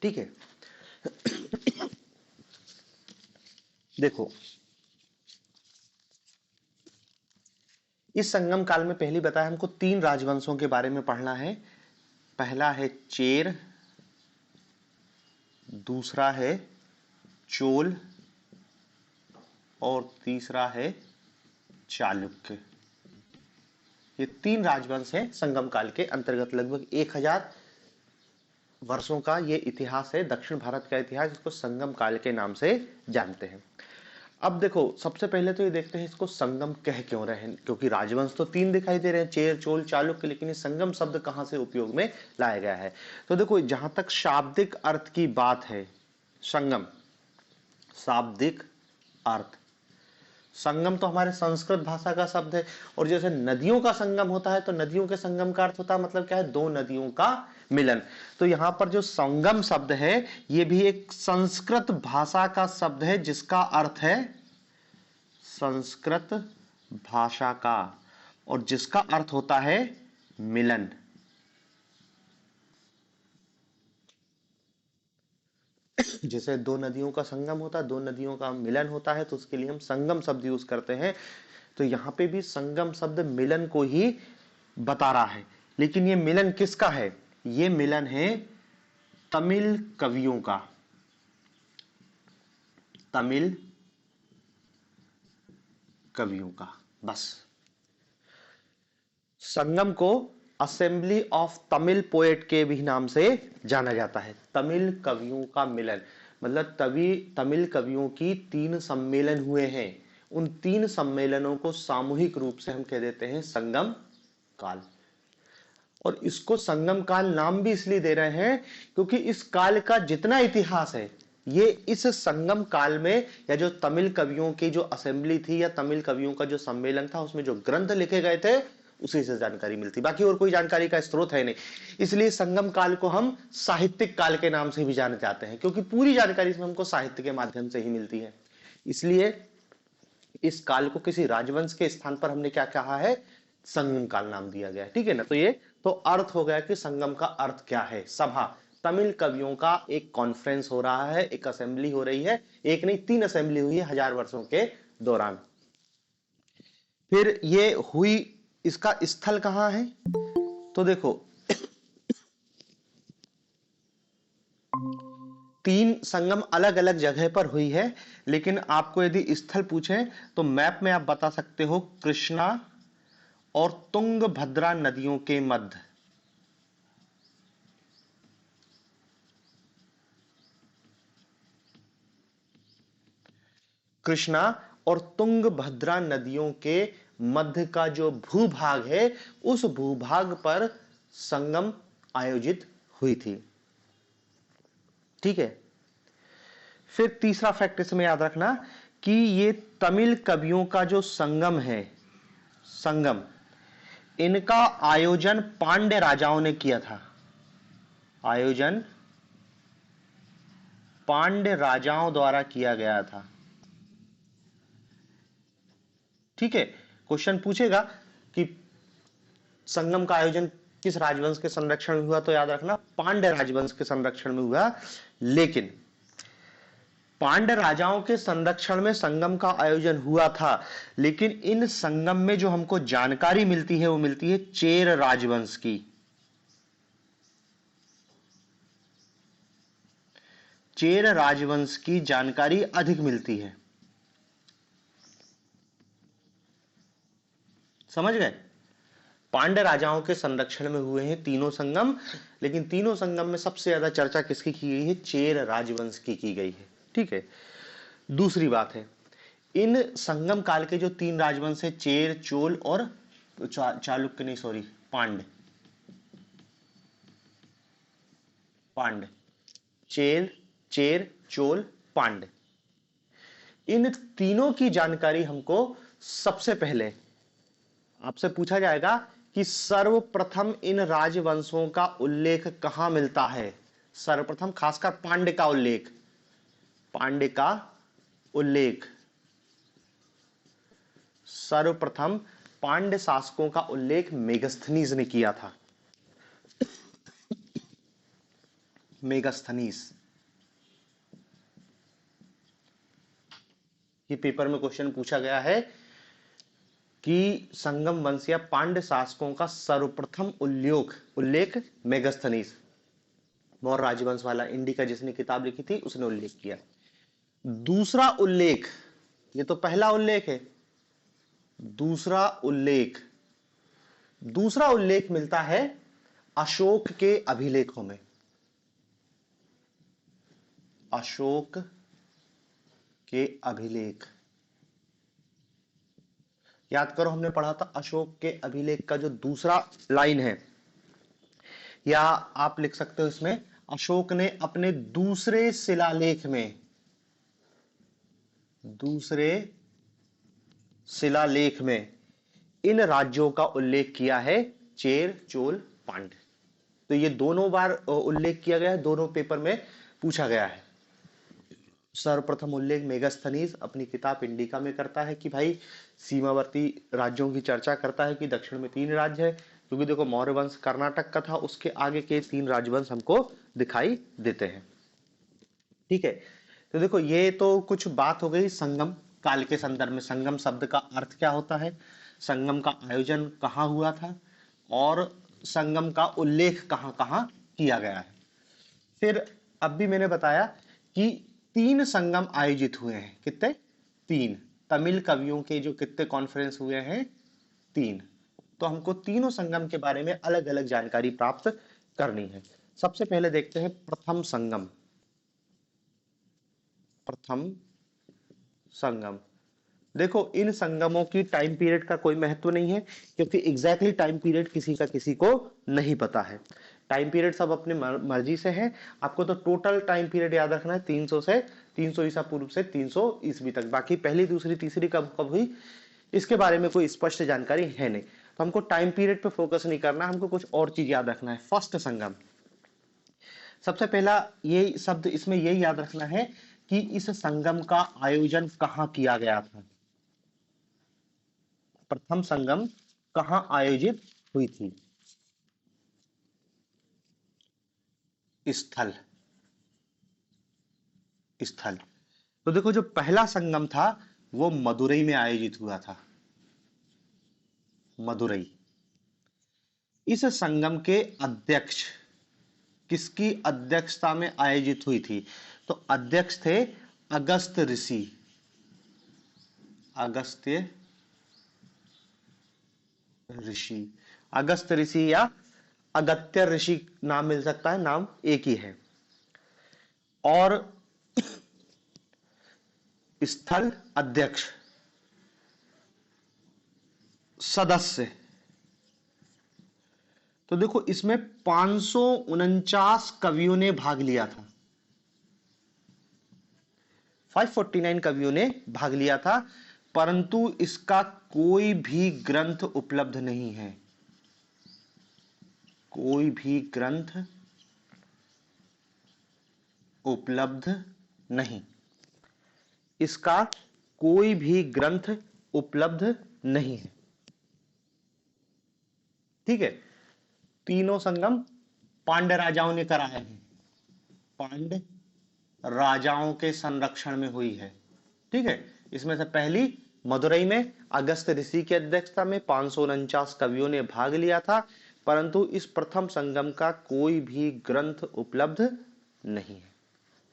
ठीक है। देखो, इस संगम काल में पहली बताया हमको तीन राजवंशों के बारे में पढ़ना है। पहला है चेर, दूसरा है चोल और तीसरा है चालुक्य। ये तीन राजवंश हैं संगम काल के अंतर्गत। लगभग 1000 वर्षों का ये इतिहास है, दक्षिण भारत का इतिहास, इसको संगम काल के नाम से जानते हैं। अब देखो, सबसे पहले तो ये देखते हैं इसको संगम कह क्यों रहे हैं, क्योंकि राजवंश तो तीन दिखाई दे रहे हैं, चेर, चोल, चालुक्य, लेकिन ये संगम शब्द कहां से उपयोग में लाया गया है। तो देखो, जहां तक शाब्दिक अर्थ की बात है, संगम शाब्दिक अर्थ, संगम तो हमारे संस्कृत भाषा का शब्द है। और जैसे नदियों का संगम होता है, तो नदियों के संगम का अर्थ होता है, मतलब क्या है, दो नदियों का मिलन। तो यहां पर जो संगम शब्द है, ये भी एक संस्कृत भाषा का शब्द है, जिसका अर्थ है संस्कृत भाषा का, और जिसका अर्थ होता है मिलन। जैसे दो नदियों का संगम होता है, दो नदियों का मिलन होता है, तो उसके लिए हम संगम शब्द यूज करते हैं। तो यहां पे भी संगम शब्द मिलन को ही बता रहा है। लेकिन ये मिलन किसका है? ये मिलन है तमिल कवियों का। तमिल कवियों का, बस। संगम को असेंबली ऑफ तमिल पोएट के भी नाम से जाना जाता है। तमिल कवियों का मिलन, मतलब तभी तमिल कवियों की 3 सम्मेलन हुए हैं। उन 3 सम्मेलनों को सामूहिक रूप से हम कह देते हैं संगम काल। और इसको संगम काल नाम भी इसलिए दे रहे हैं क्योंकि इस काल का जितना इतिहास है, ये इस संगम काल में, या जो तमिल कवियों की जो असेंबली थी, या तमिल कवियों का जो सम्मेलन था, उसमें जो ग्रंथ लिखे गए थे, उसी से जानकारी मिलती। बाकी और कोई जानकारी का स्रोत है नहीं। इसलिए संगम काल को हम साहित्यिक काल के नाम से भी जाने जाते हैं, क्योंकि पूरी जानकारी इसमें हमको साहित्य के माध्यम से ही मिलती है। इसलिए इस काल को किसी राजवंश के स्थान पर हमने क्या कहा है? संगम काल नाम दिया गया है। ठीक है ना? तो ये तो अर्थ हो गया कि संगम का अर्थ क्या है। सभा, तमिल कवियों का एक कॉन्फ्रेंस हो रहा है, एक असेंबली हो रही है। एक नहीं, 3 असेंबली हुई है 1000 वर्षों के दौरान। फिर ये हुई, इसका स्थल कहां है? तो देखो, 3 संगम अलग अलग जगह पर हुई है, लेकिन आपको यदि स्थल पूछे तो मैप में आप बता सकते हो, कृष्णा और तुंगभद्रा नदियों के मध्य। कृष्णा और तुंगभद्रा नदियों के मध्य का जो भूभाग है, उस भूभाग पर संगम आयोजित हुई थी। ठीक है। फिर तीसरा फैक्ट इसमें याद रखना कि ये तमिल कवियों का जो संगम है, संगम, इनका आयोजन पांड्य राजाओं ने किया था। आयोजन पांड्य राजाओं द्वारा किया गया था। ठीक है। क्वेश्चन पूछेगा कि संगम का आयोजन किस राजवंश के संरक्षण में हुआ, तो याद रखना पांड्य राजवंश के संरक्षण में हुआ। लेकिन पांड्य राजाओं के संरक्षण में संगम का आयोजन हुआ था, लेकिन इन संगम में जो हमको जानकारी मिलती है, वो मिलती है चेर राजवंश की। चेर राजवंश की जानकारी अधिक मिलती है। समझ गए? पांड्य राजाओं के संरक्षण में हुए हैं तीनों संगम, लेकिन तीनों संगम में सबसे ज्यादा चर्चा किसकी की गई है? चेर राजवंश की गई है। ठीक है। दूसरी बात है, इन संगम काल के जो 3 राजवंश है, चेर, चोल और चालुक्य, नहीं सॉरी, पांड्य। पांड्य, चेर, चेर, चोल, पांड्य, इन तीनों की जानकारी हमको सबसे पहले आपसे पूछा जाएगा कि सर्वप्रथम इन राजवंशों का उल्लेख कहां मिलता है। सर्वप्रथम, खासकर पांड्य का उल्लेख, पांड्य का उल्लेख, सर्वप्रथम पांड्य शासकों का उल्लेख मेगस्थनीज ने किया था। मेगास्थनीज। ये पेपर में क्वेश्चन पूछा गया है कि संगम वंश या पांड्य शासकों का सर्वप्रथम उल्लेख मेगास्थनीज, मौर्य राजवंश वाला इंडिका जिसने किताब लिखी थी उसने उल्लेख किया। दूसरा उल्लेख, ये तो पहला उल्लेख है, दूसरा उल्लेख मिलता है अशोक के अभिलेखों में। अशोक के अभिलेख, याद करो हमने पढ़ा था अशोक के अभिलेख का जो दूसरा लाइन है, या आप लिख सकते हो इसमें अशोक ने अपने दूसरे शिलालेख में इन राज्यों का उल्लेख किया है, चेर, चोल, पांड्य। तो ये दोनों बार उल्लेख किया गया है, दोनों पेपर में पूछा गया है। सर्वप्रथम उल्लेख मेगास्थनीज अपनी किताब इंडिका में करता है कि भाई सीमावर्ती राज्यों की चर्चा करता है कि दक्षिण में 3 राज्य है, क्योंकि देखो मौर्य वंश कर्नाटक का था, उसके आगे के 3 राजवंश हमको दिखाई देते हैं। ठीक है, तो देखो ये तो कुछ बात हो गई संगम काल के संदर्भ में। संगम शब्द का अर्थ क्या होता है, संगम का आयोजन कहाँ हुआ था, और संगम का उल्लेख कहाँ कहाँ किया गया है। फिर अब भी मैंने बताया कि 3 संगम आयोजित हुए हैं। कितने? 3। तमिल कवियों के जो कितने कॉन्फ्रेंस हुए हैं? 3। तो हमको तीनों संगम के बारे में अलग अलग जानकारी प्राप्त करनी है। सबसे पहले देखते हैं प्रथम संगम। देखो इन संगमों की टाइम पीरियड का कोई महत्व नहीं है, क्योंकि एग्जैक्टली टाइम पीरियड किसी को नहीं पता है। टाइम पीरियड सब अपने मर्जी से है। आपको तो टोटल टाइम पीरियड याद रखना है 300 ईसा पूर्व से 300 ईस्वी तक। बाकी पहली, दूसरी, तीसरी कब कब हुई इसके बारे में कोई स्पष्ट जानकारी है नहीं, तो हमको टाइम पीरियड पे फोकस नहीं करना, हमको कुछ और चीज याद रखना है। फर्स्ट संगम, सबसे पहला ये शब्द इसमें यही याद रखना है कि इस संगम का आयोजन कहां किया गया था। प्रथम संगम कहां आयोजित हुई थी? स्थल। तो देखो जो पहला संगम था वो मदुरई में आयोजित हुआ था। मदुरई। इस संगम के अध्यक्ष किसकी अध्यक्षता में आयोजित हुई थी? तो अध्यक्ष थे अगस्त ऋषि। अगस्त ऋषि या अगत्य ऋषि नाम मिल सकता है, नाम एक ही है। और स्थल, अध्यक्ष, सदस्य। तो देखो इसमें 549 कवियों ने भाग लिया था। 549 कवियों ने भाग लिया था, परंतु इसका कोई भी ग्रंथ उपलब्ध नहीं है। कोई भी ग्रंथ उपलब्ध नहीं। इसका कोई भी ग्रंथ उपलब्ध नहीं है। ठीक है, तीनों संगम पांड्य राजाओं ने कराए हैं, पांड्य राजाओं के संरक्षण में हुई है। ठीक है, इसमें से पहली मदुरई में अगस्त ऋषि की अध्यक्षता में 549 कवियों ने भाग लिया था, परंतु इस प्रथम संगम का कोई भी ग्रंथ उपलब्ध नहीं है।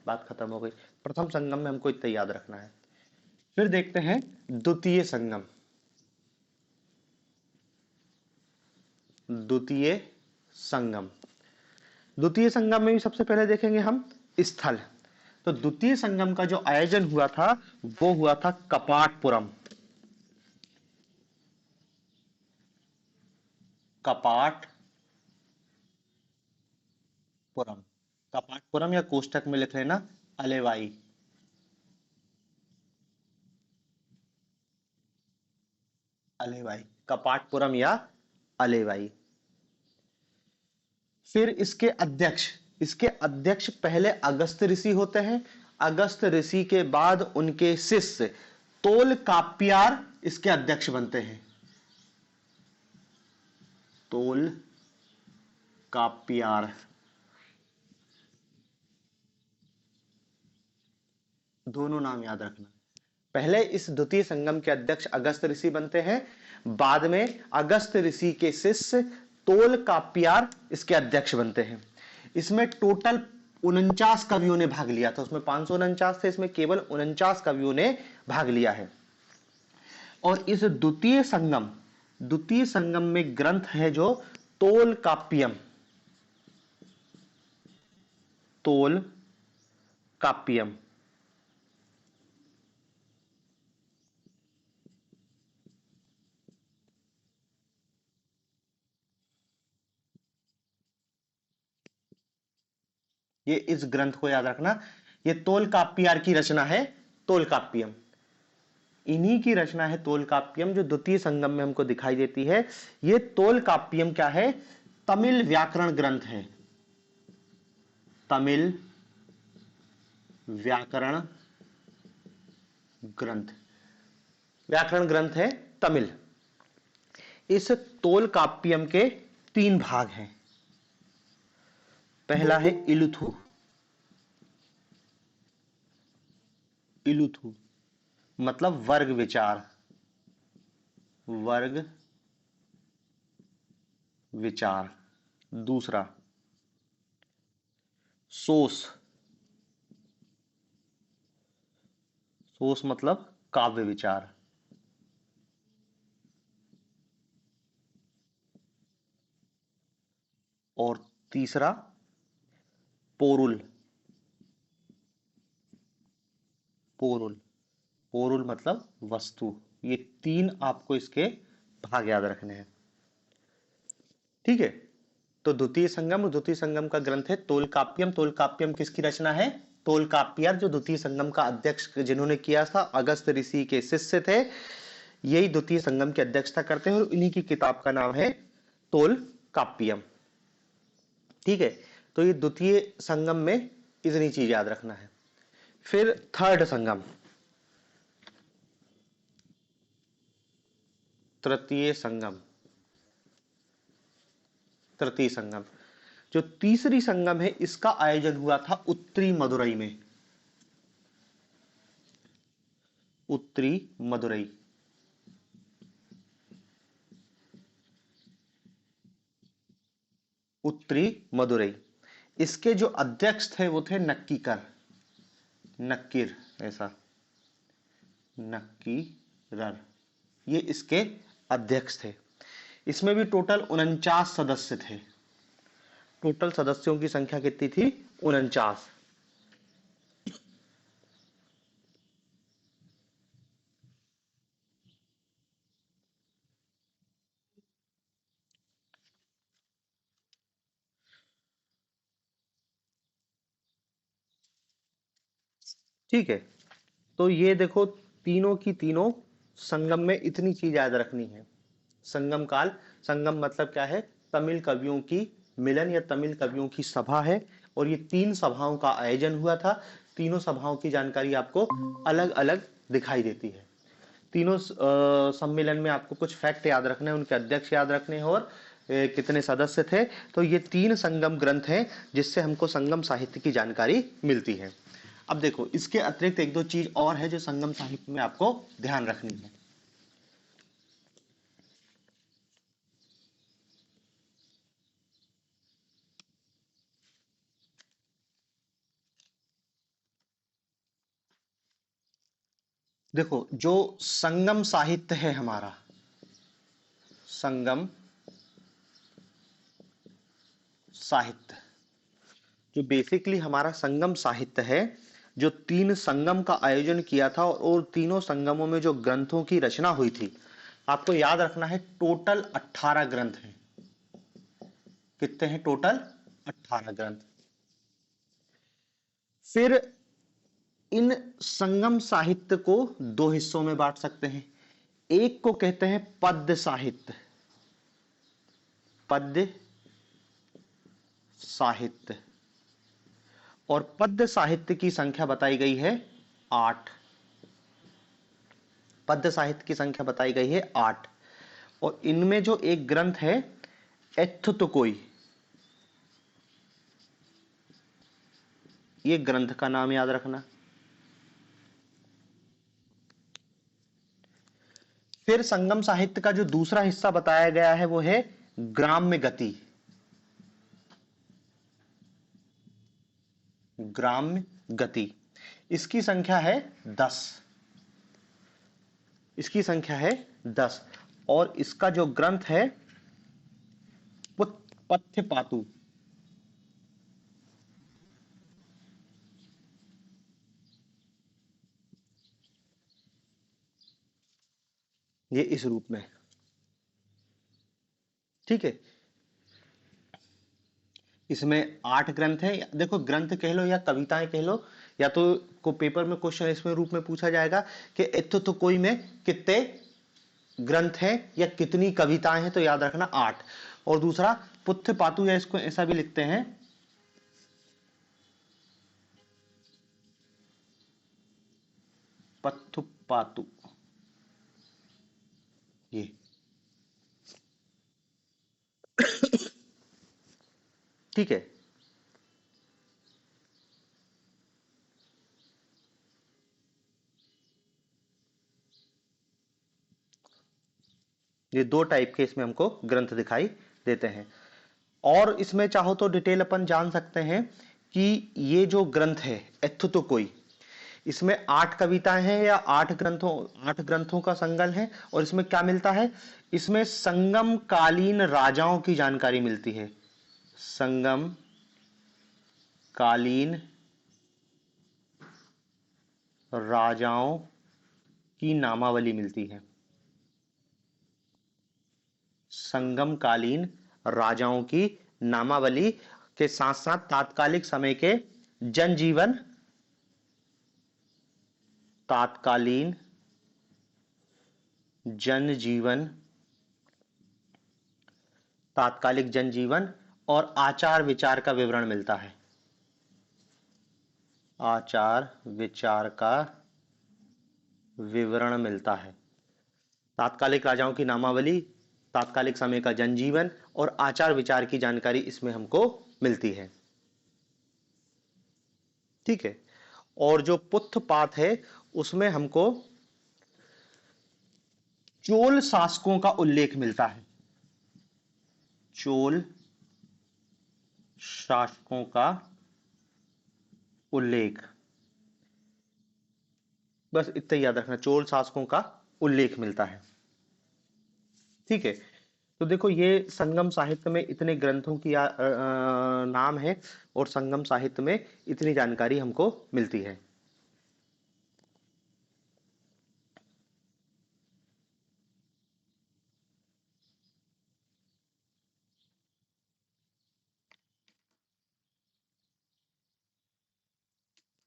बात खत्म हो गई। प्रथम संगम में हमको इतना याद रखना है। फिर देखते हैं द्वितीय संगम। द्वितीय संगम में भी सबसे पहले देखेंगे हम स्थल। तो द्वितीय संगम का जो आयोजन हुआ था वो हुआ था कपाटपुरम। कपाटपुरम या कोष्टक में लिख लेना अलेवाई। कपाटपुरम या अलेवाई। फिर इसके अध्यक्ष पहले अगस्त ऋषि होते हैं। अगस्त ऋषि के बाद उनके शिष्य तोल काप्यार इसके अध्यक्ष बनते हैं। तोल काप्यार। दोनों नाम याद रखना। पहले इस द्वितीय संगम के अध्यक्ष अगस्त ऋषि बनते हैं, बाद में अगस्त ऋषि के शिष्य तोल काप्यार इसके अध्यक्ष बनते हैं। इसमें टोटल 49 कवियों ने भाग लिया था, उसमें 549 थे, इसमें केवल 49 कवियों ने भाग लिया है। और इस द्वितीय संगम में ग्रंथ है जो तोल काप्यम, तोल काप्यम। ये इस ग्रंथ को याद रखना, ये तोल काप्यार की रचना है, तोल काप्यम। इन्हीं की रचना है तोल काप्यम, जो द्वितीय संगम में हमको दिखाई देती है। ये तोल काप्यम क्या है? तमिल व्याकरण ग्रंथ है, तमिल व्याकरण ग्रंथ, व्याकरण ग्रंथ है तमिल। इस तोल काप्यम के 3 भाग हैं। पहला है इलुथु, इलुथु मतलब वर्ग विचार, वर्ग विचार। दूसरा सोस, सोस मतलब काव्य विचार। और तीसरा पोरुल, पोरुल, पोरुल मतलब वस्तु। ये 3 आपको इसके भाग याद रखने हैं, ठीक है। तो द्वितीय संगम का ग्रंथ है तोलकाप्यम। तोलकाप्यम किसकी रचना है? तोलकाप्यार, जो द्वितीय संगम का अध्यक्ष जिन्होंने किया था अगस्त ऋषि के शिष्य थे, यही द्वितीय संगम की अध्यक्षता करते हैं और इन्हीं की किताब का नाम है तोलकाप्यम, ठीक है। तो ये द्वितीय संगम में इतनी चीज याद रखना है। फिर थर्ड संगम, तृतीय संगम, तृतीय संगम। जो तीसरी संगम है इसका आयोजन हुआ था उत्तरी मदुरई में, उत्तरी मदुरई। उत्तरी मदुरई। इसके जो अध्यक्ष थे वो थे नक्कीकर, नक्कीर, ऐसा नक्कीरर, ये इसके अध्यक्ष थे। इसमें भी टोटल 49 सदस्य थे। टोटल सदस्यों की संख्या कितनी थी? 49। ठीक है। तो ये देखो, तीनों की तीनों संगम में इतनी चीज याद रखनी है। संगम काल, संगम मतलब क्या है? तमिल कवियों की मिलन या तमिल कवियों की सभा है। और ये 3 सभाओं का आयोजन हुआ था। तीनों सभाओं की जानकारी आपको अलग अलग दिखाई देती है। तीनों सम्मेलन में आपको कुछ फैक्ट याद रखने हैं, उनके अध्यक्ष याद रखने हैं और कितने सदस्य थे। तो ये 3 संगम ग्रंथ हैं जिससे हमको संगम साहित्य की जानकारी मिलती है। अब देखो, इसके अतिरिक्त एक दो चीज और है जो संगम साहित्य में आपको ध्यान रखनी है। देखो, जो संगम साहित्य है हमारा, संगम साहित्य, जो बेसिकली हमारा संगम साहित्य है, जो 3 संगम का आयोजन किया था और तीनों संगमों में जो ग्रंथों की रचना हुई थी, आपको याद रखना है टोटल 18 ग्रंथ हैं। कितने हैं टोटल? 18 ग्रंथ। फिर इन संगम साहित्य को 2 हिस्सों में बांट सकते हैं। एक को कहते हैं पद्य साहित्य, पद्य साहित्य। और पद्य साहित्य की संख्या बताई गई है 8। पद्य साहित्य की संख्या बताई गई है 8। और इनमें जो एक ग्रंथ है एथुतकोई, ये ग्रंथ का नाम याद रखना। फिर संगम साहित्य का जो दूसरा हिस्सा बताया गया है वो है ग्राम्य गति। ग्राम्य गति, इसकी संख्या है 10। इसकी संख्या है 10 और इसका जो ग्रंथ है पथ्यपातु। ये इस रूप में, ठीक है। इसमें 8 ग्रंथ हैं। देखो ग्रंथ कह लो या कविताएं कह लो, या तो को पेपर में क्वेश्चन इसमें रूप में पूछा जाएगा कि इत्थु तो कोई में कितने ग्रंथ हैं या कितनी कविताएं हैं, तो याद रखना 8। और दूसरा पुत्थ पातु, या इसको ऐसा भी लिखते हैं पत्थु पातु, ये ठीक है। ये 2 टाइप के इसमें हमको ग्रंथ दिखाई देते हैं। और इसमें चाहो तो डिटेल अपन जान सकते हैं कि ये जो ग्रंथ है एथु तो कोई, इसमें 8 कविताएं हैं या 8 ग्रंथों का संगम है। और इसमें क्या मिलता है, इसमें संगम कालीन राजाओं की जानकारी मिलती है। संगम कालीन राजाओं की नामावली मिलती है। संगम कालीन राजाओं की नामावली के साथ साथ तात्कालिक समय के जनजीवन, तात्कालीन जनजीवन, तात्कालिक जनजीवन और आचार विचार का विवरण मिलता है। आचार विचार का विवरण मिलता है। तात्कालिक राजाओं की नामावली, तात्कालिक समय का जनजीवन और आचार विचार की जानकारी इसमें हमको मिलती है, ठीक है। और जो पुत्थपात है उसमें हमको चोल शासकों का उल्लेख मिलता है। चोल शासकों का उल्लेख, बस इतना याद रखना, चोल शासकों का उल्लेख मिलता है, ठीक है। तो देखो ये संगम साहित्य में इतने ग्रंथों की नाम है और संगम साहित्य में इतनी जानकारी हमको मिलती है।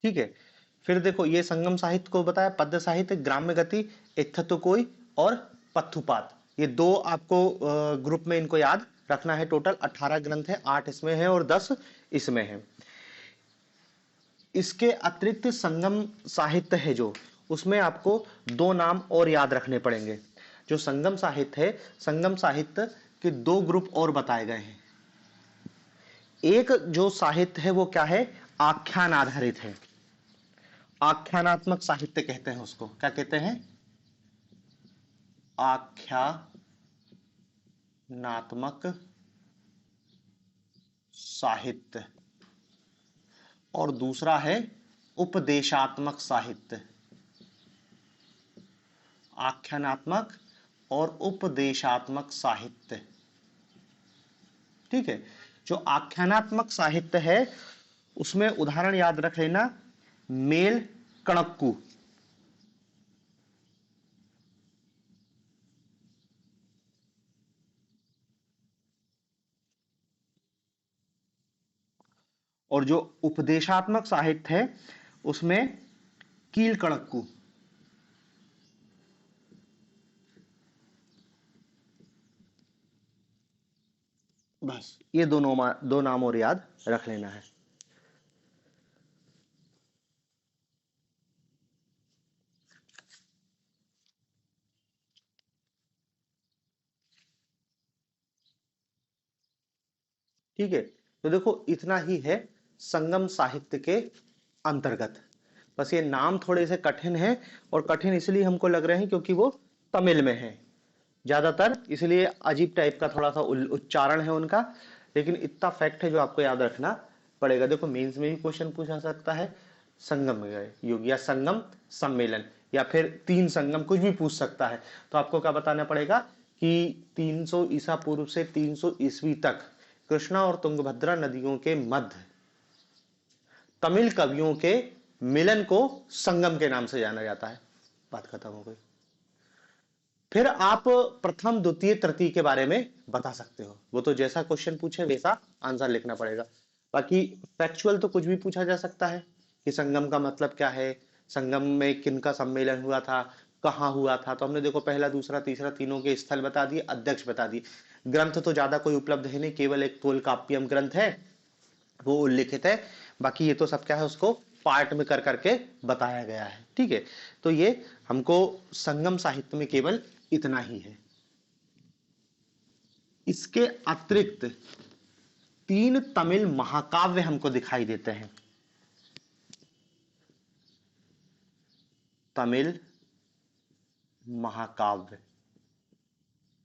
ठीक है। फिर देखो ये संगम साहित्य को बताया, पद्य साहित्य, ग्राम्य गति, इत्थतु कोई और पत्थुपात, ये 2 आपको ग्रुप में इनको याद रखना है। टोटल 18 ग्रंथ है, 8 इसमें है और 10 इसमें है। इसके अतिरिक्त संगम साहित्य है जो, उसमें आपको 2 नाम और याद रखने पड़ेंगे। जो संगम साहित्य है, संगम साहित्य के 2 ग्रुप और बताए गए हैं। एक जो साहित्य है वो क्या है, आख्यान आधारित है। आख्यानात्मक साहित्य कहते हैं उसको, क्या कहते हैं, आख्यानात्मक साहित्य। और दूसरा है उपदेशात्मक साहित्य। आख्यानात्मक और उपदेशात्मक साहित्य, ठीक है। जो आख्यानात्मक साहित्य है उसमें उदाहरण याद रख लेना, मेल कणक्कू, और जो उपदेशात्मक साहित्य है उसमें कील कणक्कू। बस ये 2 नाम और याद रख लेना है, ठीक है। तो देखो इतना ही है संगम साहित्य के अंतर्गत। बस ये नाम थोड़े से कठिन है, और कठिन इसलिए हमको लग रहे हैं क्योंकि वो तमिल में है। ज्यादातर, इसलिए अजीब टाइप का थोड़ा सा उच्चारण है उनका, लेकिन इतना फैक्ट है जो आपको याद रखना पड़ेगा। देखो मेंस में भी क्वेश्चन पूछा सकता है, संगम योग या संगम सम्मेलन, या फिर तीन संगम, कुछ भी पूछ सकता है। तो आपको क्या बताना पड़ेगा कि 300 ईसा पूर्व से 300 ईस्वी तक कृष्णा और तुंगभद्रा नदियों के मध्य तमिल कवियों के मिलन को संगम के नाम से जाना जाता है। बात खत्म हो गई। फिर आप प्रथम द्वितीय तृतीय के बारे में बता सकते हो, वो तो जैसा क्वेश्चन पूछे वैसा आंसर लिखना पड़ेगा। बाकी फैक्चुअल तो कुछ भी पूछा जा सकता है कि संगम का मतलब क्या है, संगम में किनका सम्मेलन हुआ था, कहाँ हुआ था। तो हमने देखो पहला दूसरा तीसरा तीनों के स्थल बता दिए, अध्यक्ष बता दिए। ग्रंथ तो ज्यादा कोई उपलब्ध है नहीं, केवल एक तोलकाप्पियम ग्रंथ है वो उल्लिखित है। बाकी ये तो सब क्या है, उसको पार्ट में कर करके बताया गया है। ठीक है, तो ये हमको संगम साहित्य में केवल इतना ही है। इसके अतिरिक्त तीन तमिल महाकाव्य हमको दिखाई देते हैं। तमिल महाकाव्य,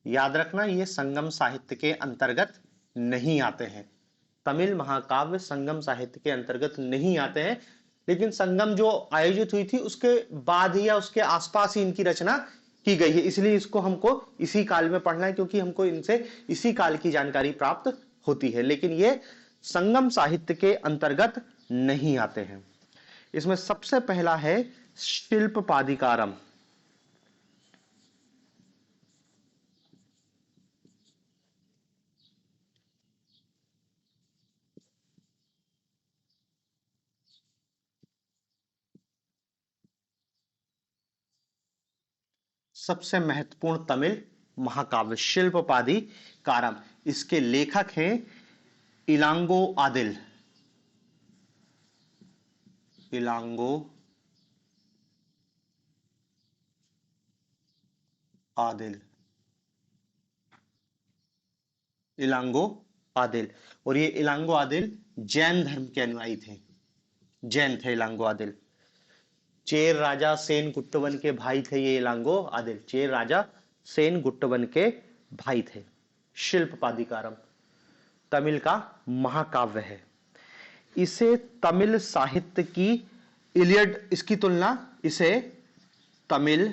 याद रखना ये संगम साहित्य के अंतर्गत नहीं आते हैं। तमिल महाकाव्य संगम साहित्य के अंतर्गत नहीं आते हैं, लेकिन संगम जो आयोजित हुई थी उसके बाद ही या उसके आसपास ही इनकी रचना की गई है, इसलिए इसको हमको इसी काल में पढ़ना है, क्योंकि हमको इनसे इसी काल की जानकारी प्राप्त होती है। लेकिन ये संगम साहित्य के अंतर्गत नहीं आते हैं। इसमें सबसे पहला है शिल्पपादिकारम। सबसे महत्वपूर्ण तमिल महाकाव्य शिल्पपादी कारम। इसके लेखक हैं इलांगो आदिल। इलांगो आदिल, इलांगो आदिल। और ये इलांगो आदिल जैन धर्म के अनुयायी थे, जैन थे इलांगो आदिल। चेर राजा सेन गुट्टवन के भाई थे ये इलांगो आदिल, चेर राजा सेन गुट्टवन के भाई थे। शिल्पपादिकारम तमिल का महाकाव्य है। इसे तमिल साहित्य की इलियड, इसकी तुलना इसे तमिल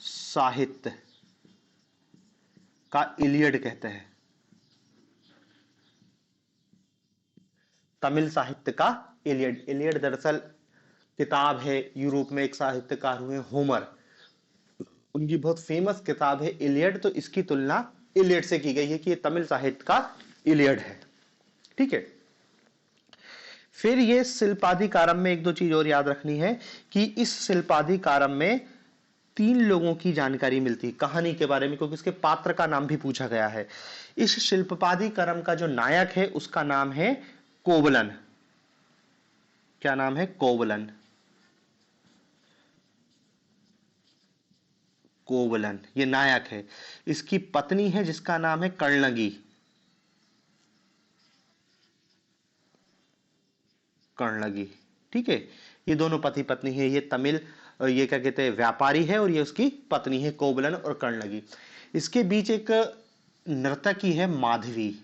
साहित्य का इलियड कहते हैं। तमिल साहित्य का इलियड, इलियड दरअसल किताब है, यूरोप में एक साहित्यकार हुए होमर, उनकी बहुत फेमस किताब है इलियड। तो इसकी तुलना इलियड से की गई है कि ये तमिल साहित्य का इलियड है। ठीक है, फिर ये शिल्पाधिकारम में एक दो चीज और याद रखनी है कि इस शिल्पाधिकारम में तीन लोगों की जानकारी मिलती है कहानी के बारे में, क्योंकि इसके पात्र का नाम भी पूछा गया है। इस शिल्पाधिकारम का जो नायक है उसका नाम है कोवलन। क्या नाम है? कोवलन। कोवलन ये नायक है। इसकी पत्नी है जिसका नाम है कर्णगी। कर्णगी, ठीक है, ये दोनों पति पत्नी है। ये तमिल, ये क्या कहते हैं, व्यापारी है, और ये उसकी पत्नी है कोवलन और कर्णगी। इसके बीच एक नर्तकी है माधवी।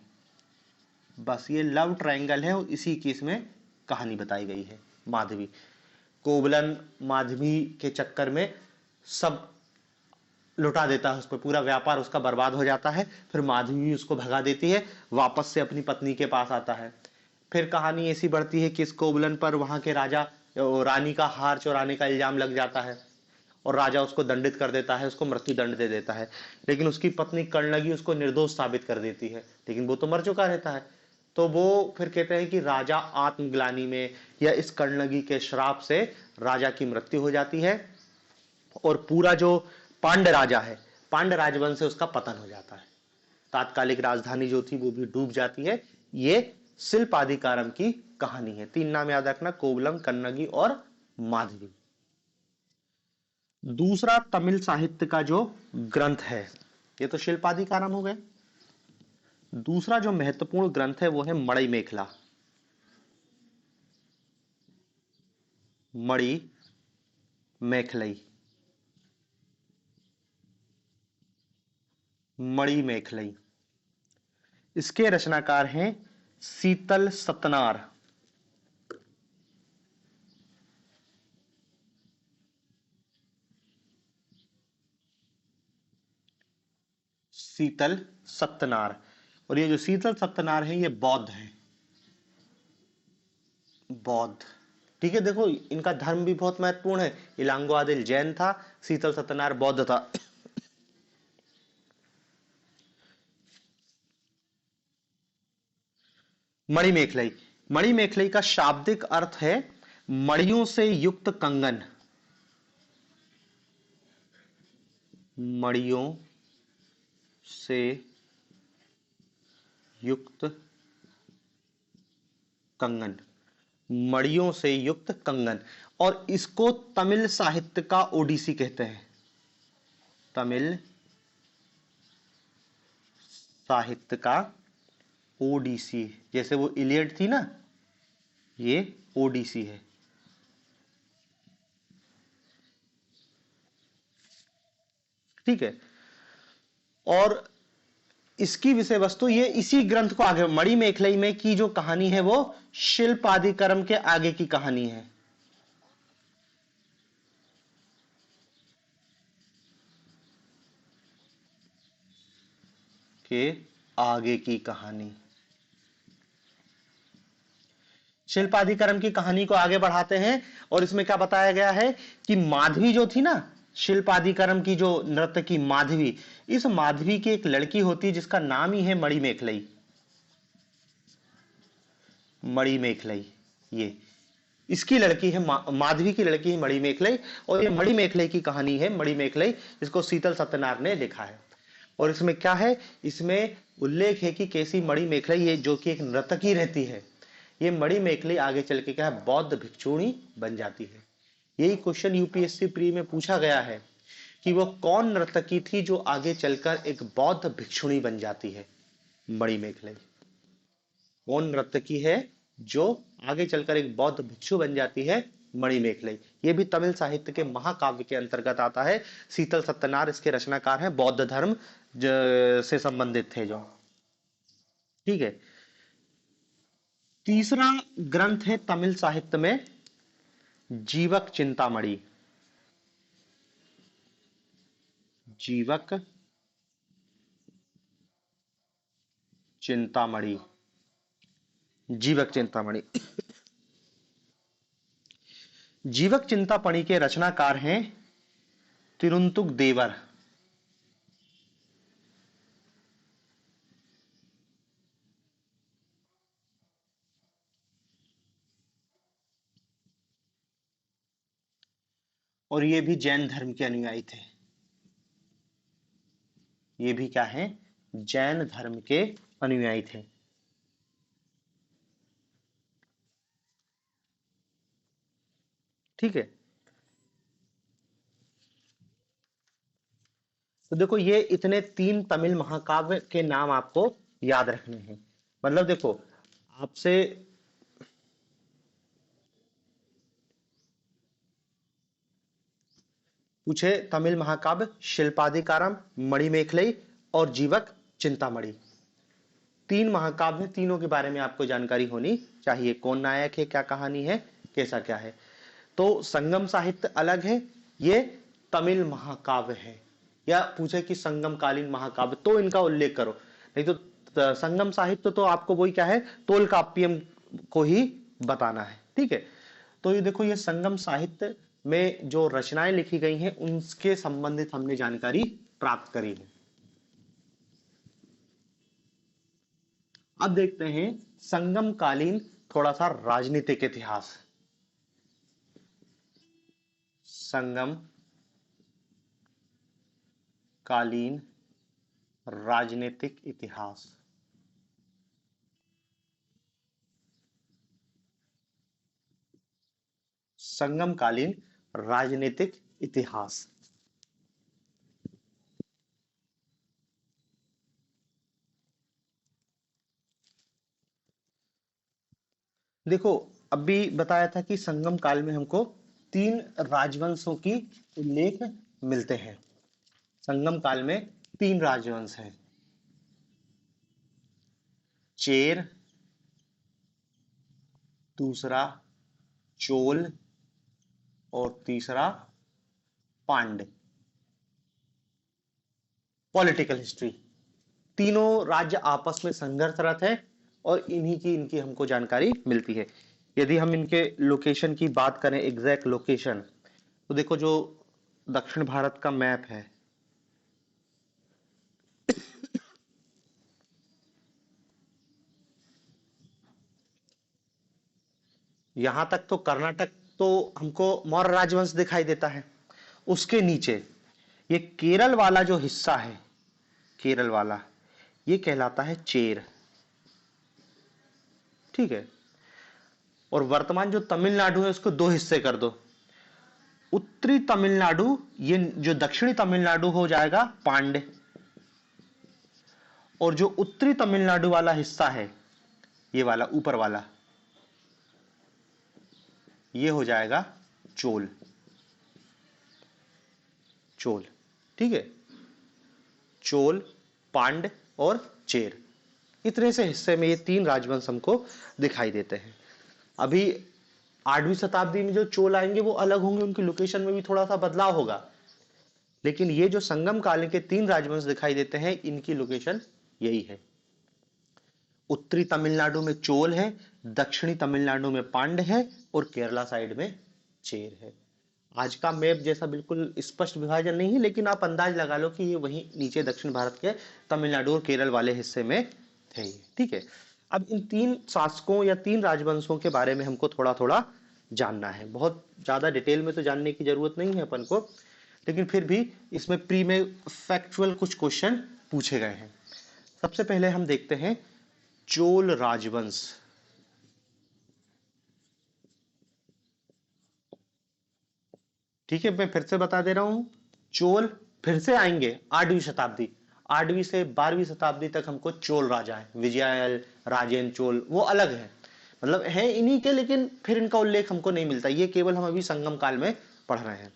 बस ये लव ट्रायंगल है और इसी की इसमें कहानी बताई गई है। माधवी, कोवलन माधवी के चक्कर में सब लुटा देता है, उस पर पूरा व्यापार उसका बर्बाद हो जाता है। फिर माधवी उसको भगा देती है, वापस से अपनी पत्नी के पास आता है। फिर कहानी ऐसी बढ़ती है कि इस कोवलन पर वहां के राजा रानी का हार चुराने का इल्जाम लग जाता है, और राजा उसको दंडित कर देता है, उसको मृत्यु दंड दे देता है। लेकिन उसकी पत्नी कर्णगी उसको निर्दोष साबित कर देती है, लेकिन वो तो मर चुका रहता है। तो वो फिर कहते हैं कि राजा आत्मग्लानि में या इस कर्णगी के श्राप से राजा की मृत्यु हो जाती है, और पूरा जो पांड्य राजा है, पांड्य राजवंश से उसका पतन हो जाता है। तात्कालिक राजधानी जो थी वो भी डूब जाती है। ये शिल्पाधिकारम की कहानी है। तीन नाम याद रखना, कोवलम, कन्नगी और माधवी। दूसरा तमिल साहित्य का जो ग्रंथ है, ये तो शिल्पाधिकारम हो गए। दूसरा जो महत्वपूर्ण ग्रंथ है वो है मड़ई मेखला। मणि मेखलई, मणिमेखलई। इसके रचनाकार हैं शीतल सतनार। शीतल सत्यनार। और ये जो शीतल सत्यनार है ये बौद्ध है, बौद्ध। ठीक है, देखो इनका धर्म भी बहुत महत्वपूर्ण है। इलांगो आदिल जैन था, शीतल सत्यनार बौद्ध था। मणिमेखलई, मणिमेखलई का शाब्दिक अर्थ है मणियों से युक्त कंगन। मणियों से युक्त कंगन, मणियों से युक्त कंगन। और इसको तमिल साहित्य का ओडिसी कहते हैं। तमिल साहित्य का ओडिसी, जैसे वो इलियड थी ना, ये ओडिसी है। ठीक है, और इसकी विषय वस्तु ये इसी ग्रंथ को आगे, मणिमेखलई में की जो कहानी है वो शिल्प आदिकर्म के आगे की कहानी है। के आगे की कहानी, शिल्पाधिकरम की कहानी को आगे बढ़ाते हैं। और इसमें क्या बताया गया है कि माधवी जो थी ना, शिल्पाधिकरम की जो नृत्य की माधवी, इस माधवी की एक लड़की होती है जिसका नाम ही है मणिमेखलई। मणिमेखलई, ये इसकी लड़की है, माधवी की लड़की है मणिमेखलई। और ये मणिमेखलई की कहानी है, मणिमेखलई, जिसको शीतल सत्यनारायण ने लिखा है। और इसमें क्या है, इसमें उल्लेख है कि कैसी मणिमेखलई, ये जो कि एक नर्तकी रहती है, ये मणिमेखलई आगे चल के क्या है, बौद्ध भिक्षुणी बन जाती है। यही क्वेश्चन यूपीएससी प्री में पूछा गया है कि वो कौन नर्तकी थी जो आगे चलकर एक बौद्ध भिक्षुणी बन जाती है। मणिमेखलई कौन नर्तकी है जो आगे चलकर एक बौद्ध भिक्षु बन जाती है, मणिमेखलई। ये भी तमिल साहित्य के महाकाव्य के अंतर्गत आता है। शीतल सत्यनार इसके रचनाकार हैं, बौद्ध धर्म से संबंधित थे जो। ठीक है, तीसरा ग्रंथ है तमिल साहित्य में जीवक चिंतामणि। जीवक चिंतामणि, जीवक चिंतामणि। जीवक चिंतामणि के रचनाकार हैं तिरुंतुक देवर। और ये भी जैन धर्म के अनुयायी थे। ये भी क्या है, जैन धर्म के अनुयायी थे। ठीक है, तो देखो ये इतने तीन तमिल महाकाव्य के नाम आपको याद रखने हैं। मतलब देखो, आपसे पूछे तमिल महाकाव्य शिल्पाधिकारम, मणिमेखलई और जीवक चिंतामणि, तीन महाकाव्य, तीनों के बारे में आपको जानकारी होनी चाहिए। कौन नायक है, क्या कहानी है, कैसा क्या है। तो संगम साहित्य अलग है, ये तमिल महाकाव्य है। या पूछे कि संगम कालीन महाकाव्य, तो इनका उल्लेख करो। नहीं तो संगम साहित्य तो आपको वही क्या है, तोलकाप्पियम को ही बताना है। ठीक है, तो ये देखो, ये संगम साहित्य में जो रचनाएं लिखी गई हैं उनके संबंधित हमने जानकारी प्राप्त करी है। अब देखते हैं संगम कालीन थोड़ा सा राजनीतिक इतिहास। संगम कालीन राजनीतिक इतिहास। संगम कालीन राजनीतिक इतिहास। देखो, अभी बताया था कि संगम काल में हमको तीन राजवंशों की उल्लेख मिलते हैं। संगम काल में तीन राजवंश हैं, चेर, दूसरा चोल और तीसरा पांड्य। पॉलिटिकल हिस्ट्री, तीनों राज्य आपस में संघर्षरत है और इन्हीं की इनकी हमको जानकारी मिलती है। यदि हम इनके लोकेशन की बात करें, एग्जैक्ट लोकेशन, तो देखो जो दक्षिण भारत का मैप है, यहां तक तो कर्नाटक तो हमको मौर्य राजवंश दिखाई देता है। उसके नीचे ये केरल वाला जो हिस्सा है, केरल वाला, ये कहलाता है चेर। ठीक है। और वर्तमान जो तमिलनाडु है उसको दो हिस्से कर दो। उत्तरी तमिलनाडु, ये जो दक्षिणी तमिलनाडु हो जाएगा पांड्य, और जो उत्तरी तमिलनाडु वाला हिस्सा है, ये वाला ऊपर वाला, ये हो जाएगा चोल। चोल, ठीक है। चोल, पांड्य और चेर, इतने से हिस्से में ये तीन राजवंश हमको दिखाई देते हैं। अभी 8वीं शताब्दी में जो चोल आएंगे वो अलग होंगे, उनकी लोकेशन में भी थोड़ा सा बदलाव होगा, लेकिन ये जो संगम काल के तीन राजवंश दिखाई देते हैं, इनकी लोकेशन यही है। उत्तरी तमिलनाडु में चोल है, दक्षिणी तमिलनाडु में पांड्य है और केरला साइड में चेर है। आज का मैप जैसा बिल्कुल स्पष्ट विभाजन नहीं है, लेकिन आप अंदाज लगा लो कि ये वहीं नीचे दक्षिण भारत के तमिलनाडु और केरल वाले हिस्से में थे। ठीक है। अब इन तीन शासकों या तीन राजवंशों के बारे में हमको थोड़ा थोड़ा जानना है। बहुत ज्यादा डिटेल में तो जानने की जरूरत नहीं है अपन को, लेकिन फिर भी इसमें प्री में फैक्चुअल कुछ क्वेश्चन पूछे गए हैं। सबसे पहले हम देखते हैं चोल राजवंश। ठीक है, मैं फिर से बता दे रहा हूं, चोल फिर से आएंगे 8वीं शताब्दी, 8वीं से 12वीं शताब्दी तक हमको चोल राजा है, विजयायल, राजेंद्र चोल, वो अलग है, मतलब है इन्हीं के, लेकिन फिर इनका उल्लेख हमको नहीं मिलता, ये केवल हम अभी संगम काल में पढ़ रहे हैं।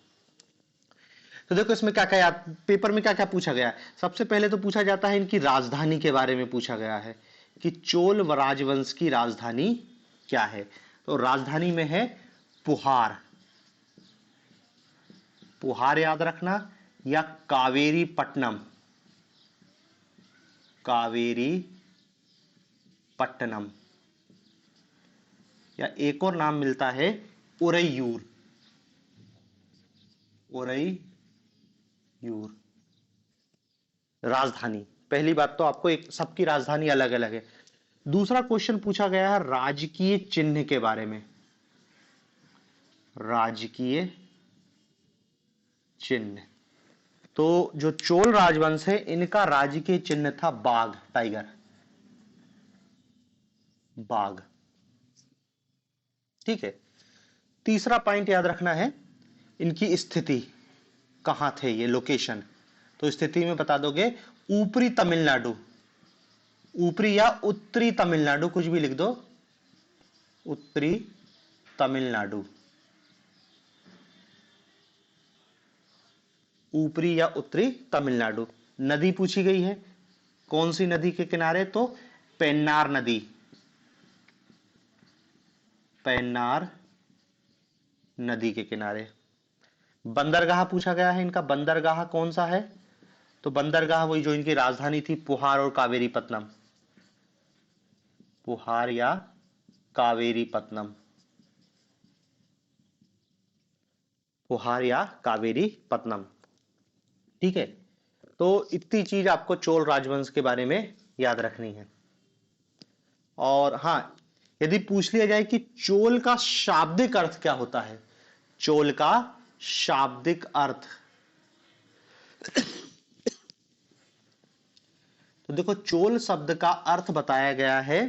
तो देखो इसमें क्या क्या पेपर में क्या क्या पूछा गया है। सबसे पहले तो पूछा जाता है इनकी राजधानी के बारे में पूछा गया है कि चोल राजवंश की राजधानी क्या है। तो राजधानी में है पुहार, पुहार याद रखना, या कावेरी पट्टनम, कावेरी पट्टनम, या एक और नाम मिलता है उरैयूर, उरैयूर राजधानी। पहली बात तो आपको एक सबकी राजधानी अलग अलग है। दूसरा क्वेश्चन पूछा गया है राजकीय चिन्ह के बारे में, राजकीय चिन्ह। तो जो चोल राजवंश है इनका राजकीय चिन्ह था बाघ, टाइगर, बाघ। ठीक है। तीसरा पॉइंट याद रखना है इनकी स्थिति, कहां थे ये, लोकेशन। तो स्थिति में बता दोगे ऊपरी तमिलनाडु, ऊपरी या उत्तरी तमिलनाडु, कुछ भी लिख दो, उत्तरी तमिलनाडु, ऊपरी या उत्तरी तमिलनाडु। नदी पूछी गई है, कौन सी नदी के किनारे, तो पेन्नार नदी, पेन्नार नदी के किनारे। बंदरगाह पूछा गया है इनका, बंदरगाह कौन सा है, तो बंदरगाह वही जो इनकी राजधानी थी, पुहार और कावेरीपत्तनम, पुहार या कावेरीपत्तनम, पुहार या कावेरीपत्तनम। ठीक है। तो इतनी चीज आपको चोल राजवंश के बारे में याद रखनी है। और हां, यदि पूछ लिया जाए कि चोल का शाब्दिक अर्थ क्या होता है, चोल का शाब्दिक अर्थ, तो देखो चोल शब्द का अर्थ बताया गया है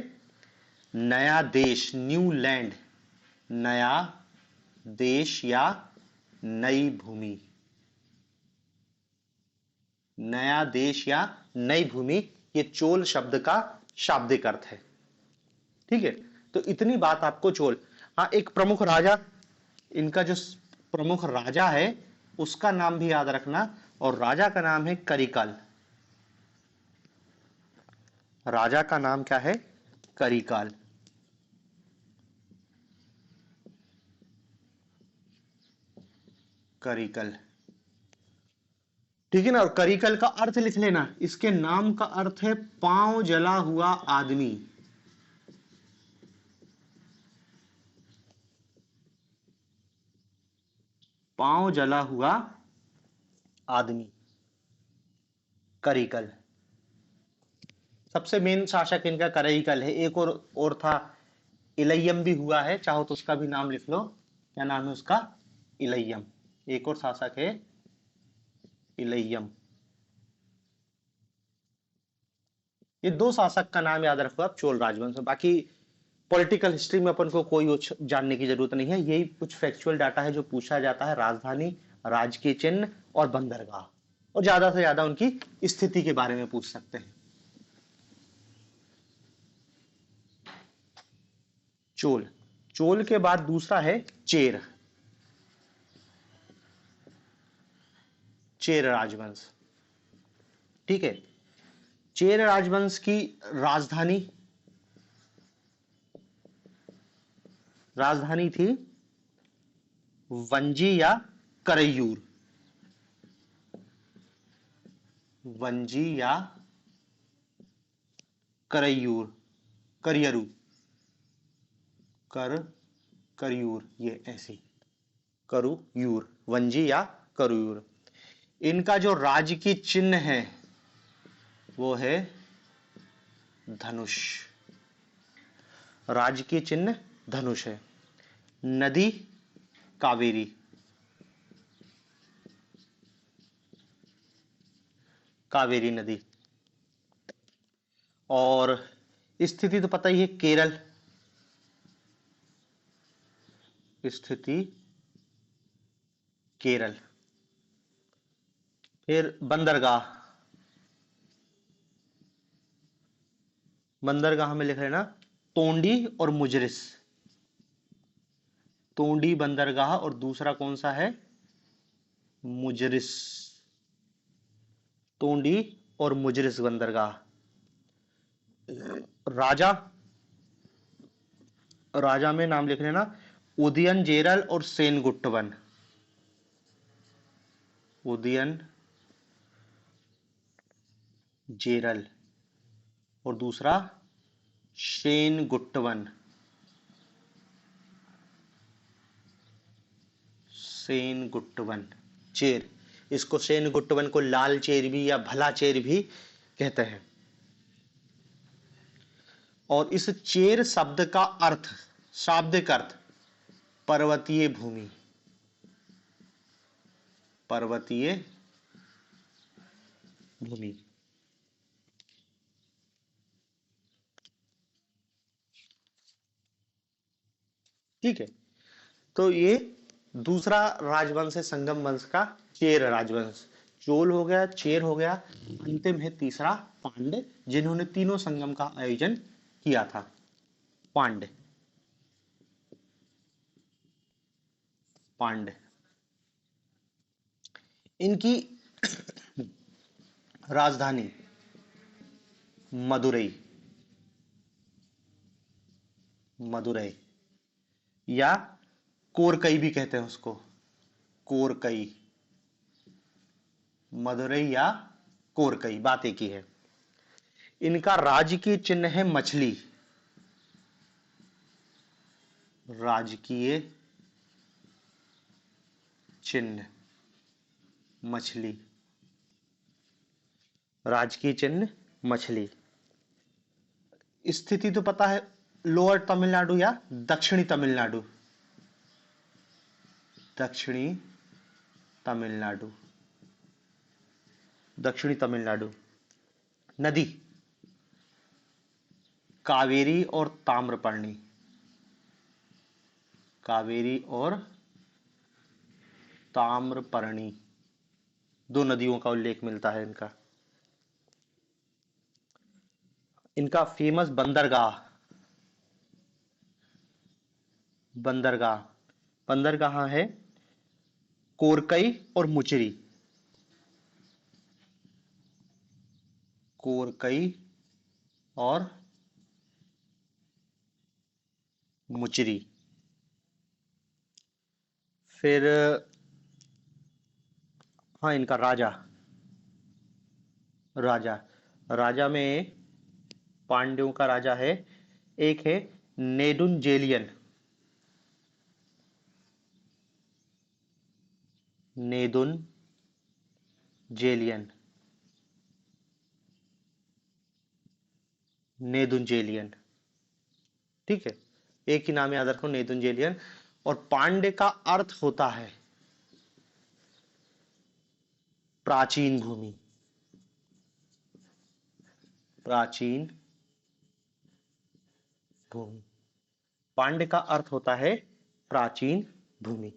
नया देश, न्यू लैंड, नया देश या नई भूमि, नया देश या नई भूमि, ये चोल शब्द का शाब्दिक अर्थ है। ठीक है। तो इतनी बात आपको चोल। हाँ, एक प्रमुख राजा, इनका जो प्रमुख राजा है उसका नाम भी याद रखना, और राजा का नाम है करिकल, राजा का नाम क्या है? करिकाल। करिकल, ठीक है ना। और करिकल का अर्थ लिख लेना, इसके नाम का अर्थ है पांव जला हुआ आदमी। पांव जला हुआ आदमी, करिकल। सबसे मेन शासक इनका करिकल है। एक और था, इलय्यम भी हुआ है, चाहो तो उसका भी नाम लिख लो। क्या नाम है उसका? इलय्यम। एक और शासक है इलय्यम। ये दो शासक का नाम याद रखो आप चोल राजवंश में। बाकी पॉलिटिकल हिस्ट्री में अपन को कोई जानने की जरूरत नहीं है। यही कुछ फैक्चुअल डाटा है जो पूछा जाता है, राजधानी, राजकीय चिन्ह और बंदरगाह, और ज्यादा से ज्यादा उनकी स्थिति के बारे में पूछ सकते हैं। चोल। चोल के बाद दूसरा है चेर। चेर राजवंश, ठीक है। चेर राजवंश की राजधानी राजधानी थी वंजी या करयूर। वंजी या करयूर, करियरू, कर करयूर, ये ऐसी करुयूर, वंजी या करुयूर। इनका जो राज्य की चिन्ह है वो है धनुष। राज्य की चिन्ह धनुष है। नदी कावेरी। कावेरी नदी। और स्थिति तो पता ही है, केरल। स्थिति केरल। फिर बंदरगाह। बंदरगाह में लिख लेना तोंडी और मुजरिस। तोंडी बंदरगाह, और दूसरा कौन सा है? मुजरिस। तोंडी और मुजरिस बंदरगाह। राजा, राजा में नाम लिख लेना उदयन जेरल और सेनगुट्टवन। उदयन जेरल और दूसरा सेनगुट्टवन। सेनगुट्टवन चेर। इसको सेनगुट्टवन को लाल चेर भी या भला चेर भी कहते हैं। और इस चेर शब्द का अर्थ, शाब्दिक अर्थ, पर्वतीय भूमि। पर्वतीय भूमि, ठीक है। तो ये दूसरा राजवंश है संगम वंश का, चेर राजवंश। चोल हो गया, चेर हो गया, अंतिम है तीसरा पांड्य, जिन्होंने तीनों संगम का आयोजन किया था। पांड्य। पांड्य इनकी राजधानी मदुरई। मदुरई या कोरकई भी कहते हैं उसको, कोरकई। मदुरई या कोरकई, बात एक ही है। इनका राजकीय चिन्ह है मछली। राजकीय चिन्ह मछली। राजकीय चिन्ह मछली। स्थिति तो पता है, लोअर तमिलनाडु या दक्षिणी तमिलनाडु। दक्षिणी तमिलनाडु। दक्षिणी तमिलनाडु। नदी कावेरी और ताम्रपर्णी। कावेरी और ताम्रपर्णी, दो नदियों का उल्लेख मिलता है इनका। इनका फेमस बंदरगाह। बंदरगाह, बंदरगाह है कोरकई और मुचरी। कोरकई और मुचरी। फिर हाँ, इनका राजा, राजा राजा में पांड्यों का राजा है, एक है नेदुनजेलियन, नेदुनजेलियन, नेदुनजेलियन। ठीक है, एक ही नाम याद रखो, नेदुनजेलियन। और पांड्य का अर्थ होता है प्राचीन भूमि, प्राचीन भूमि। पांड्य का अर्थ होता है प्राचीन भूमि।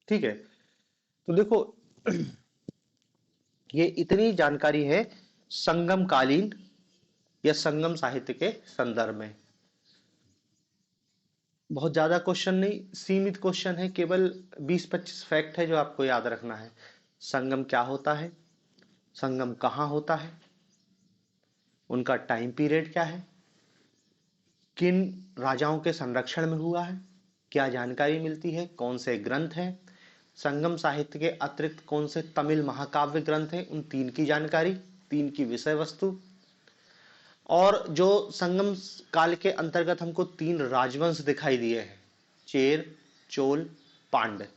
ठीक है, तो देखो ये इतनी जानकारी है संगम कालीन या संगम साहित्य के संदर्भ में। बहुत ज्यादा क्वेश्चन नहीं, सीमित क्वेश्चन है, केवल 20-25 फैक्ट है जो आपको याद रखना है। संगम क्या होता है, संगम कहाँ होता है, उनका टाइम पीरियड क्या है, किन राजाओं के संरक्षण में हुआ है, क्या जानकारी मिलती है, कौन से ग्रंथ हैं, संगम साहित्य के अतिरिक्त कौन से तमिल महाकाव्य ग्रंथ हैं, उन तीन की जानकारी, तीन की विषय वस्तु। और जो संगम काल के अंतर्गत हमको तीन राजवंश दिखाई दिए हैं, चेर, चोल, पांड्य,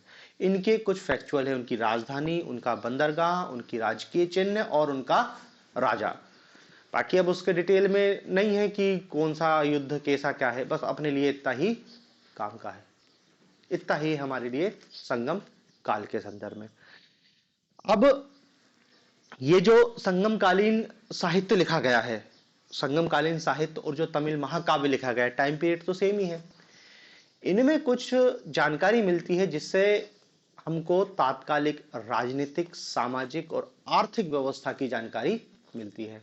इनके कुछ फैक्चुअल है, उनकी राजधानी, उनका बंदरगाह, उनकी राजकीय चिन्ह और उनका राजा। बाकी अब उसके डिटेल में नहीं है कि कौन सा युद्ध कैसा क्या है, बस अपने लिए इतना ही काम का है, इतना ही हमारे लिए संगम काल के संदर्भ में। अब ये जो संगमकालीन साहित्य लिखा गया है, संगमकालीन साहित्य और जो तमिल महाकाव्य लिखा गया है, टाइम पीरियड तो सेम ही है, इनमें कुछ जानकारी मिलती है जिससे हमको तात्कालिक राजनीतिक, सामाजिक और आर्थिक व्यवस्था की जानकारी मिलती है।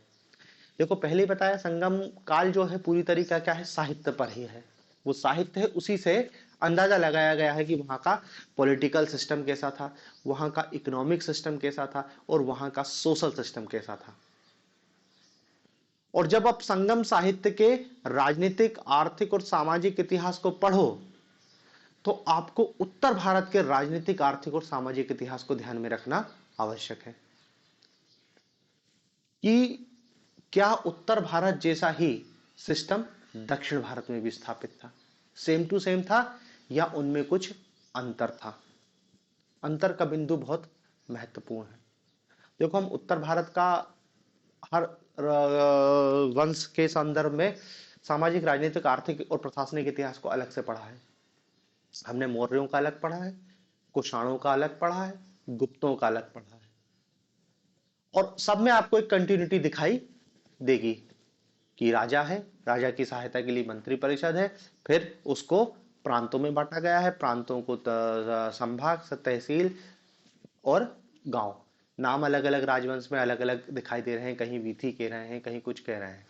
देखो पहले ही बताया, संगम काल जो है पूरी तरीका क्या है, साहित्य पर ही है। वो साहित्य है, उसी से अंदाजा लगाया गया है कि वहां का पॉलिटिकल सिस्टम कैसा था, वहां का इकोनॉमिक सिस्टम कैसा था और वहां का सोशल सिस्टम कैसा था। और जब आप संगम साहित्य के राजनीतिक, आर्थिक और सामाजिक इतिहास को पढ़ो तो आपको उत्तर भारत के राजनीतिक, आर्थिक और सामाजिक इतिहास को ध्यान में रखना आवश्यक है कि क्या उत्तर भारत जैसा ही सिस्टम दक्षिण भारत में भी स्थापित था, सेम टू सेम था, या उनमें कुछ अंतर था। अंतर का बिंदु बहुत महत्वपूर्ण है। देखो हम उत्तर भारत का हर वंश के संदर्भ में सामाजिक, राजनीतिक, आर्थिक और प्रशासनिक इतिहास को अलग से पढ़ा है। हमने मौर्यों का अलग पढ़ा है, कुषाणों का अलग पढ़ा है, गुप्तों का अलग पढ़ा है, और सब में आपको एक कंटिन्यूटी दिखाई देगी कि राजा है, राजा की सहायता के लिए मंत्री परिषद है, फिर उसको प्रांतों में बांटा गया है, प्रांतों को संभाग, तहसील और गांव, नाम अलग अलग राजवंश में अलग अलग दिखाई दे रहे हैं, कहीं वीथी कह रहे हैं, कहीं कुछ कह रहे हैं।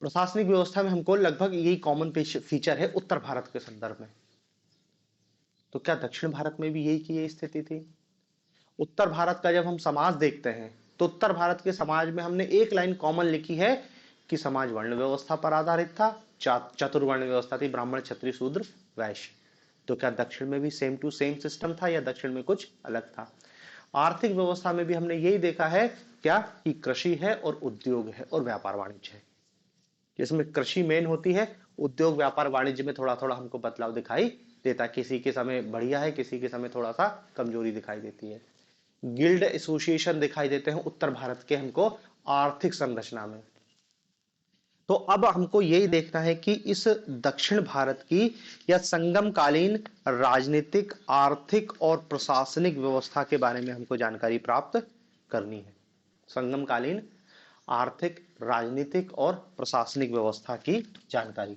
प्रशासनिक व्यवस्था में हमको लगभग यही कॉमन फीचर है उत्तर भारत के संदर्भ में। तो क्या दक्षिण भारत में भी यही की ये स्थिति थी? उत्तर भारत का जब हम समाज देखते हैं तो उत्तर भारत के समाज में हमने एक लाइन कॉमन लिखी है कि समाज वर्ण व्यवस्था पर आधारित था, चतुर्वर्ण व्यवस्था थी, ब्राह्मण, क्षत्रिय, शूद्र, वैश्य। तो क्या दक्षिण में भी सेम टू सेम सिस्टम था या दक्षिण में कुछ अलग था? आर्थिक व्यवस्था में भी हमने यही देखा है क्या कि कृषि है और उद्योग है और व्यापार वाणिज्य है, जिसमें कृषि मेन होती है, उद्योग व्यापार वाणिज्य में थोड़ा थोड़ा हमको बदलाव दिखाई देता है, किसी के समय बढ़िया है, किसी के समय थोड़ा सा कमजोरी दिखाई देती है। गिल्ड एसोसिएशन दिखाई देते हैं उत्तर भारत के हमको आर्थिक संरचना में। तो अब हमको यही देखना है कि इस दक्षिण भारत की या संगमकालीन राजनीतिक, आर्थिक और प्रशासनिक व्यवस्था के बारे में हमको जानकारी प्राप्त करनी है। संगमकालीन आर्थिक, राजनीतिक और प्रशासनिक व्यवस्था की जानकारी।